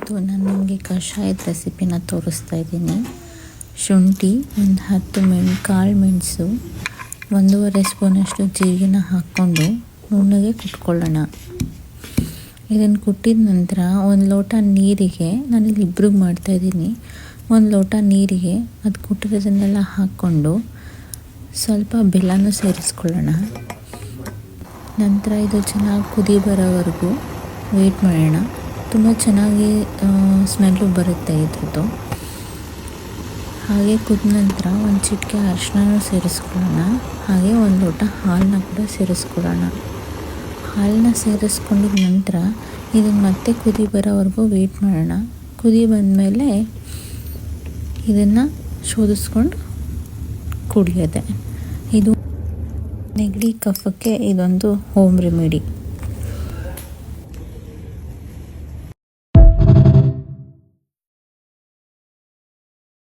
ಇವತ್ತು ನಾನು ನಿಮಗೆ ಕಷಾಯದ ರೆಸಿಪಿನ ತೋರಿಸ್ತಾ ಇದ್ದೀನಿ. ಶುಂಠಿ, ಒಂದು 10 ಕಾಳು ಮೆಣಸು, 1.5 ಸ್ಪೂನಷ್ಟು ಜೀರಿಗೆನ ಹಾಕ್ಕೊಂಡು ನುಣ್ಣಗೆ ಕುಟ್ಕೊಳ್ಳೋಣ. ಇದನ್ನು ಕುಟ್ಟಿದ ನಂತರ ಒಂದು ಲೋಟ ನೀರಿಗೆ, ನಾನಿಲ್ಲಿ ಇಬ್ರಿಗೆ ಮಾಡ್ತಾಯಿದ್ದೀನಿ, ಒಂದು ಲೋಟ ನೀರಿಗೆ ಅದು ಕುಟ್ಟಿರೋದನ್ನೆಲ್ಲ ಹಾಕ್ಕೊಂಡು ಸ್ವಲ್ಪ ಬೆಲ್ಲನೂ ಸೇರಿಸ್ಕೊಳ್ಳೋಣ. ನಂತರ ಇದು ಚೆನ್ನಾಗಿ ಕುದಿ ಬರೋವರೆಗೂ ವೆಯ್ಟ್ ಮಾಡೋಣ. ತುಂಬ ಚೆನ್ನಾಗಿ ಸ್ಮೆಲ್ಲು ಬರುತ್ತೆ ಇದ್ರದ್ದು. ಹಾಗೆ ಕುದ ನಂತರ ಒಂದು ಚಿಟಿಕೆ ಅರಿಶಿನ ಸೇರಿಸ್ಕೊಳ್ಳೋಣ. ಹಾಗೆ ಒಂದು ಲೋಟ ಹಾಲನ್ನ ಕೂಡ ಸೇರಿಸ್ಕೊಳ್ಳೋಣ. ಹಾಲನ್ನ ಸೇರಿಸ್ಕೊಂಡಿದ ನಂತರ ಇದನ್ನು ಮತ್ತೆ ಕುದಿ ಬರೋವರೆಗೂ ವೆಯ್ಟ್ ಮಾಡೋಣ. ಕುದಿ ಬಂದಮೇಲೆ ಇದನ್ನು ಶೋಧಿಸ್ಕೊಂಡು ಕುಡಿಯೋದೆ. ಇದು ನೆಗಡಿ ಕಫಕ್ಕೆ ಇದೊಂದು ಹೋಮ್ ರೆಮಿಡಿ.